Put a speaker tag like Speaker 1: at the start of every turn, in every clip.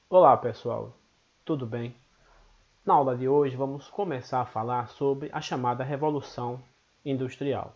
Speaker 1: Olá pessoal, tudo bem? Na aula de hoje vamos começar a falar sobre a chamada Revolução Industrial.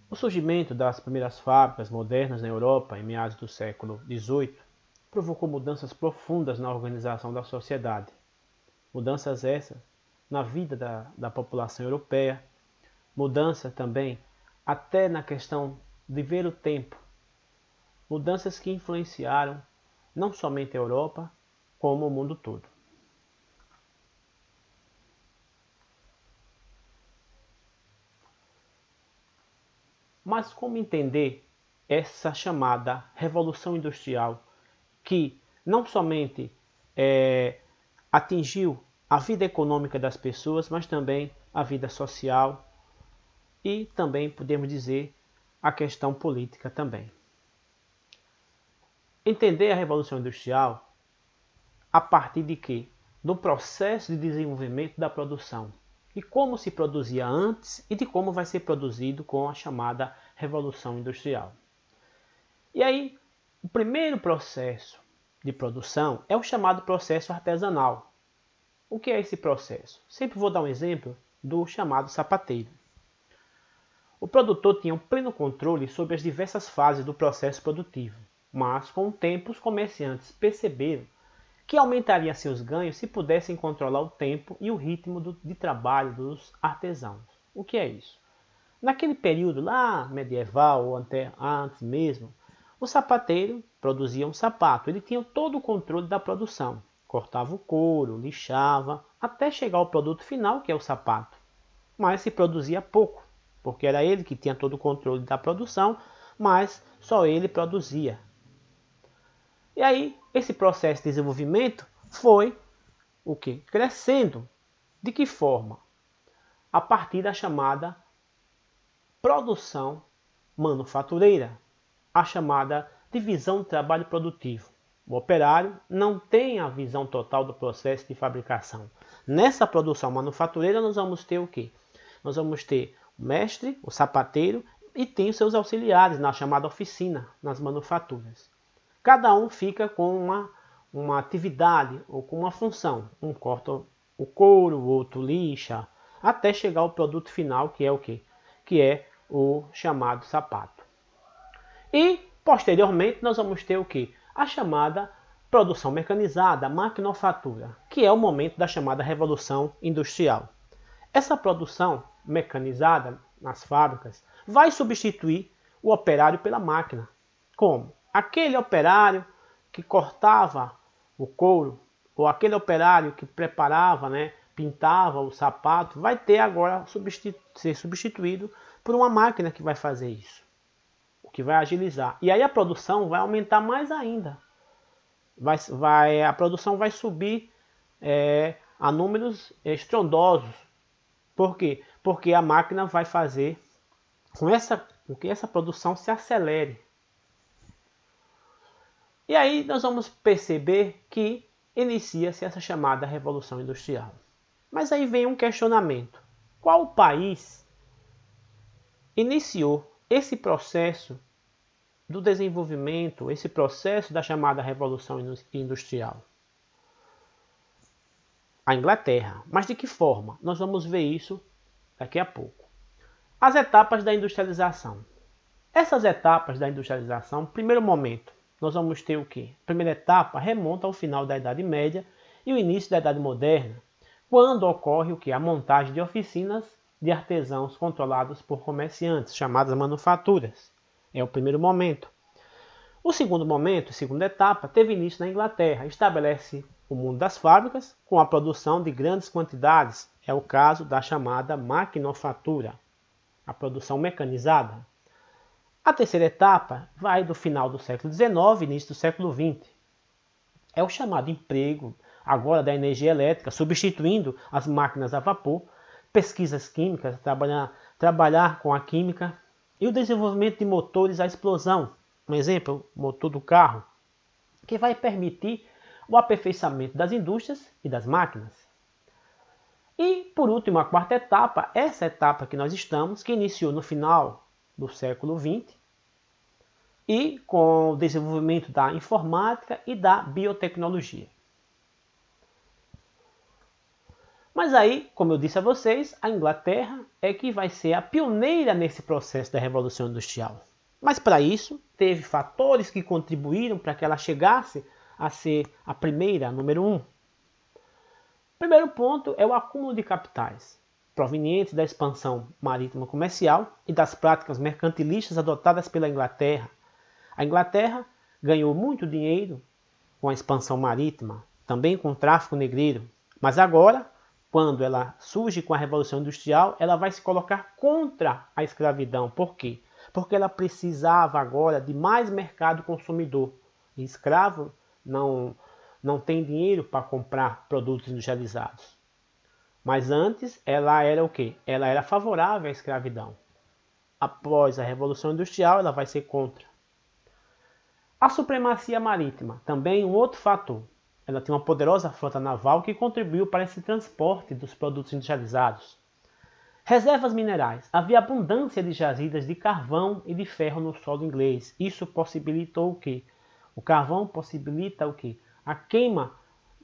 Speaker 1: O surgimento das primeiras fábricas modernas na Europa em meados do século XVIII provocou mudanças profundas na organização da sociedade. Mudanças essas na vida da população europeia, mudança também até na questão de ver o tempo, mudanças que influenciaram não somente a Europa, como o mundo todo. Mas como entender essa chamada Revolução Industrial que não somente atingiu a vida econômica das pessoas, mas também a vida social e também podemos dizer a questão política também. Entender a Revolução Industrial a partir de quê? Do processo de desenvolvimento da produção, de como se produzia antes e de como vai ser produzido com a chamada Revolução Industrial. E aí, o primeiro processo de produção é o chamado processo artesanal. O que é esse processo? Sempre vou dar um exemplo do chamado sapateiro. O produtor tinha um pleno controle sobre as diversas fases do processo produtivo, mas com o tempo os comerciantes perceberam que aumentariam seus ganhos se pudessem controlar o tempo e o ritmo de trabalho dos artesãos. O que é isso? Naquele período lá medieval ou até antes mesmo, o sapateiro produzia um sapato, ele tinha todo o controle da produção. Cortava o couro, lixava, até chegar ao produto final, que é o sapato. Mas se produzia pouco, porque era ele que tinha todo o controle da produção, mas só ele produzia. E aí, esse processo de desenvolvimento foi o quê? Crescendo. De que forma? A partir da chamada produção manufatureira, a chamada divisão do trabalho produtivo. O operário não tem a visão total do processo de fabricação. Nessa produção manufatureira nós vamos ter o quê? Nós vamos ter o mestre, o sapateiro e tem os seus auxiliares na chamada oficina, nas manufaturas. Cada um fica com uma atividade ou com uma função. Um corta o couro, o outro lixa, até chegar ao produto final, que é o quê? Que é o chamado sapato. E, posteriormente, nós vamos ter o quê? A chamada produção mecanizada, maquinofatura, que é o momento da chamada Revolução Industrial. Essa produção mecanizada nas fábricas vai substituir o operário pela máquina. Como? Aquele operário que cortava o couro, ou aquele operário que preparava, pintava o sapato, vai ter agora ser substituído por uma máquina que vai fazer isso, o que vai agilizar. E aí a produção vai aumentar mais ainda. A produção vai subir a números estrondosos. Por quê? Porque a máquina vai fazer com que essa produção se acelere. E aí nós vamos perceber que inicia-se essa chamada Revolução Industrial. Mas aí vem um questionamento. Qual país iniciou esse processo do desenvolvimento, esse processo da chamada Revolução Industrial? A Inglaterra. Mas de que forma? Nós vamos ver isso daqui a pouco. As etapas da industrialização. Essas etapas da industrialização, primeiro momento, nós vamos ter o quê? A primeira etapa remonta ao final da Idade Média e o início da Idade Moderna, quando ocorre o quê? A montagem de oficinas de artesãos controlados por comerciantes, chamadas manufaturas. É o primeiro momento. O segundo momento, a segunda etapa, teve início na Inglaterra. Estabelece o mundo das fábricas com a produção de grandes quantidades. É o caso da chamada maquinofatura, a produção mecanizada. A terceira etapa vai do final do século XIX, início do século XX. É o chamado emprego agora da energia elétrica, substituindo as máquinas a vapor, pesquisas químicas, trabalhar com a química e o desenvolvimento de motores à explosão. Um exemplo, o motor do carro, que vai permitir o aperfeiçoamento das indústrias e das máquinas. E, por último, a quarta etapa, essa etapa que nós estamos, que iniciou no final do século XX, e com o desenvolvimento da informática e da biotecnologia. Mas aí, como eu disse a vocês, a Inglaterra é que vai ser a pioneira nesse processo da Revolução Industrial. Mas para isso, teve fatores que contribuíram para que ela chegasse a ser a primeira, a número 1. O primeiro ponto é o acúmulo de capitais, provenientes da expansão marítima comercial e das práticas mercantilistas adotadas pela Inglaterra. A Inglaterra ganhou muito dinheiro com a expansão marítima, também com o tráfico negreiro, mas agora, quando ela surge com a Revolução Industrial, ela vai se colocar contra a escravidão. Por quê? Porque ela precisava agora de mais mercado consumidor. E escravo não tem dinheiro para comprar produtos industrializados. Mas antes ela era o quê? Ela era favorável à escravidão. Após a Revolução Industrial, ela vai ser contra. A supremacia marítima, também um outro fator. Ela tem uma poderosa frota naval que contribuiu para esse transporte dos produtos industrializados. Reservas minerais. Havia abundância de jazidas de carvão e de ferro no solo inglês. Isso possibilitou o quê? O carvão possibilita o quê? A queima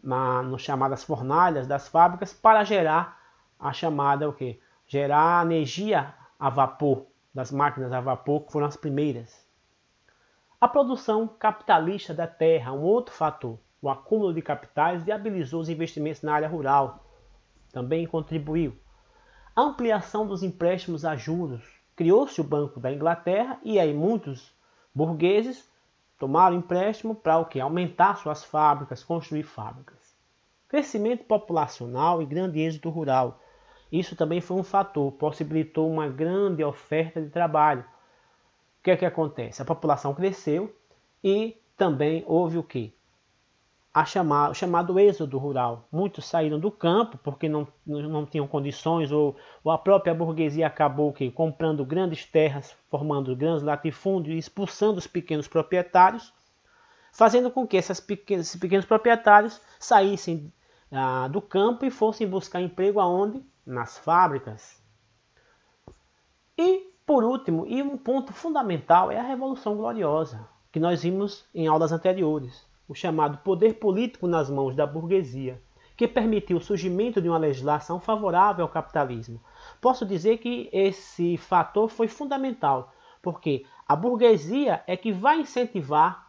Speaker 1: nas chamadas fornalhas das fábricas para gerar a chamada o quê? Gerar energia a vapor, das máquinas a vapor, que foram as primeiras. A produção capitalista da terra, um outro fator. O acúmulo de capitais viabilizou os investimentos na área rural. Também contribuiu. A ampliação dos empréstimos a juros. Criou-se o Banco da Inglaterra e aí muitos burgueses tomaram empréstimo para o quê? Aumentar suas fábricas, construir fábricas. Crescimento populacional e grande êxito rural. Isso também foi um fator, possibilitou uma grande oferta de trabalho. O que é que acontece? A população cresceu e também houve o quê? O chamado êxodo rural. Muitos saíram do campo porque não tinham condições ou a própria burguesia acabou comprando grandes terras, formando grandes latifúndios e expulsando os pequenos proprietários, fazendo com que esses pequenos proprietários saíssem do campo e fossem buscar emprego aonde? Nas fábricas. E, por último, e um ponto fundamental é a Revolução Gloriosa, que nós vimos em aulas anteriores. O chamado poder político nas mãos da burguesia, que permitiu o surgimento de uma legislação favorável ao capitalismo. Posso dizer que esse fator foi fundamental, porque a burguesia é que vai incentivar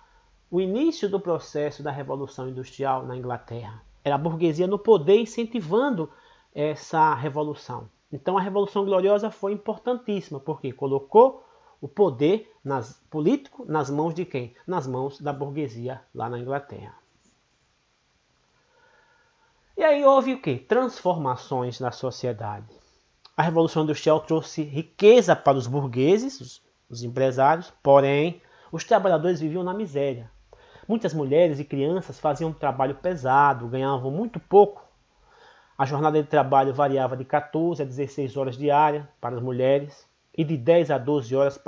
Speaker 1: o início do processo da Revolução Industrial na Inglaterra. Era a burguesia no poder incentivando essa revolução. Então a Revolução Gloriosa foi importantíssima, porque colocou o poder político nas mãos de quem? Nas mãos da burguesia lá na Inglaterra. E aí houve o quê? Transformações na sociedade. A Revolução Industrial trouxe riqueza para os burgueses, os empresários, porém os trabalhadores viviam na miséria. Muitas mulheres e crianças faziam um trabalho pesado, ganhavam muito pouco. A jornada de trabalho variava de 14 a 16 horas diárias para as mulheres e de 10 a 12 horas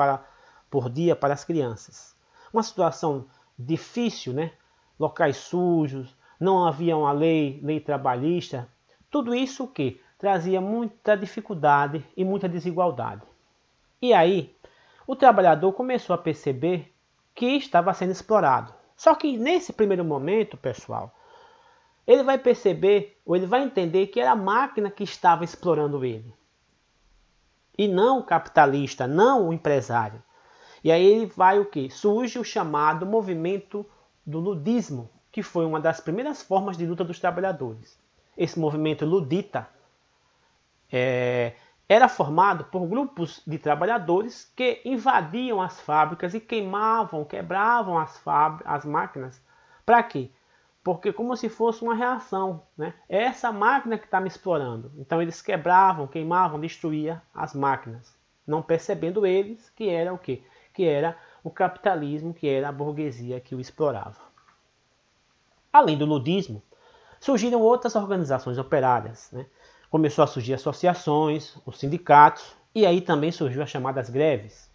Speaker 1: por dia para as crianças. Uma situação difícil, né? Locais sujos, não havia uma lei trabalhista. Tudo isso que trazia muita dificuldade e muita desigualdade. E aí, o trabalhador começou a perceber que estava sendo explorado. Só que nesse primeiro momento, pessoal, ele vai perceber, ou ele vai entender que era a máquina que estava explorando ele. E não o capitalista, não o empresário. E aí ele vai o quê? Surge o chamado movimento do ludismo, que foi uma das primeiras formas de luta dos trabalhadores. Esse movimento ludita era formado por grupos de trabalhadores que invadiam as fábricas e quebravam as máquinas. Para quê? Porque como se fosse uma reação, né? É essa máquina que está me explorando. Então eles quebravam, queimavam, destruíam as máquinas, não percebendo eles que era o quê? Que era o capitalismo, que era a burguesia que o explorava. Além do ludismo, surgiram outras organizações operárias, né? Começou a surgir associações, os sindicatos, e aí também surgiu as chamadas greves.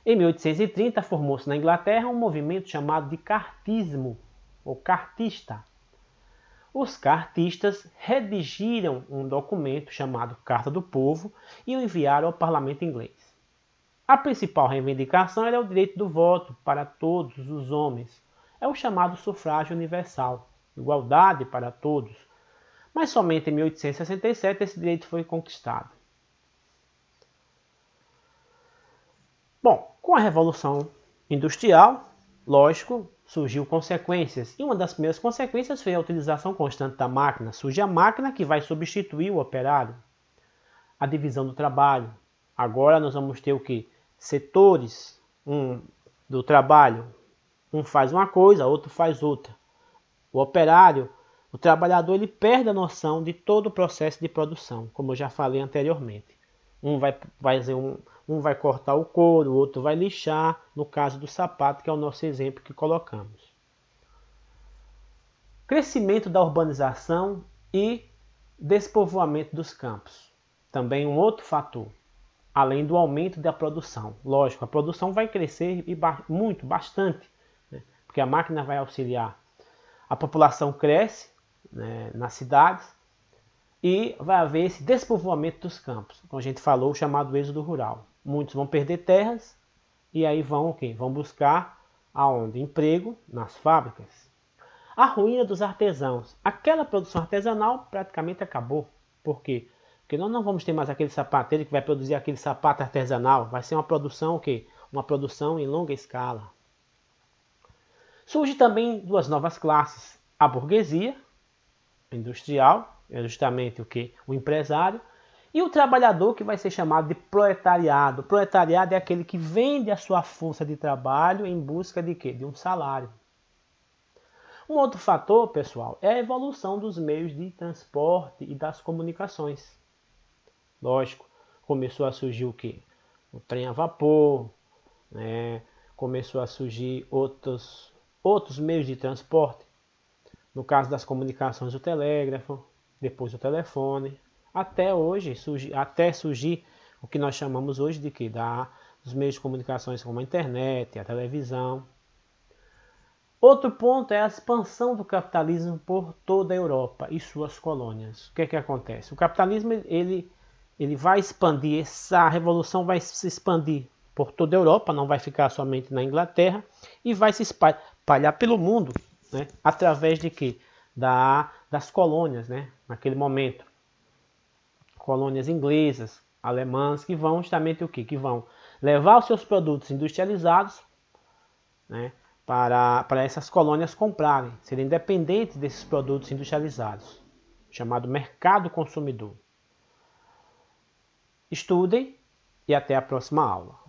Speaker 1: Em 1830 formou-se na Inglaterra um movimento chamado de cartismo, ou cartista. Os cartistas redigiram um documento chamado Carta do Povo e o enviaram ao parlamento inglês. A principal reivindicação era o direito do voto para todos os homens. É o chamado sufrágio universal, igualdade para todos. Mas somente em 1867 esse direito foi conquistado. Bom, com a Revolução Industrial, lógico, surgiu consequências. E uma das primeiras consequências foi a utilização constante da máquina. Surge a máquina que vai substituir o operário. A divisão do trabalho. Agora nós vamos ter o quê? Setores do trabalho. Um faz uma coisa, outro faz outra. O operário, o trabalhador, ele perde a noção de todo o processo de produção, como eu já falei anteriormente. Um vai cortar o couro, o outro vai lixar, no caso do sapato, que é o nosso exemplo que colocamos. Crescimento da urbanização e despovoamento dos campos. Também um outro fator, além do aumento da produção. Lógico, a produção vai crescer muito, bastante, né? Porque a máquina vai auxiliar. A população cresce, né, nas cidades, e vai haver esse despovoamento dos campos, como a gente falou, o chamado êxodo rural. Muitos vão perder terras e aí vão o quê? Vão buscar aonde? Emprego nas fábricas. A ruína dos artesãos. Aquela produção artesanal praticamente acabou. Por quê? Porque nós não vamos ter mais aquele sapateiro que vai produzir aquele sapato artesanal. Vai ser uma produção o quê? Uma produção em longa escala. Surge também duas novas classes. A burguesia industrial, é justamente o que? O empresário, e o trabalhador, que vai ser chamado de proletariado. O proletariado é aquele que vende a sua força de trabalho em busca de quê? De um salário. Um outro fator, pessoal, é a evolução dos meios de transporte e das comunicações. Lógico, começou a surgir o quê? O trem a vapor, né? Começou a surgir outros meios de transporte. No caso das comunicações, o telégrafo, depois o telefone, até surgir o que nós chamamos hoje de quê? Dos meios de comunicações como a internet, a televisão. Outro ponto é a expansão do capitalismo por toda a Europa e suas colônias. O que é que acontece? O capitalismo ele vai expandir, essa revolução vai se expandir por toda a Europa, não vai ficar somente na Inglaterra, e vai se espalhar pelo mundo, né? Através de quê? Das colônias, né? Naquele momento. Colônias inglesas, alemãs, que vão justamente o quê? Que vão levar os seus produtos industrializados, né? Para essas colônias comprarem, serem dependentes desses produtos industrializados, chamado mercado consumidor. Estudem e até a próxima aula.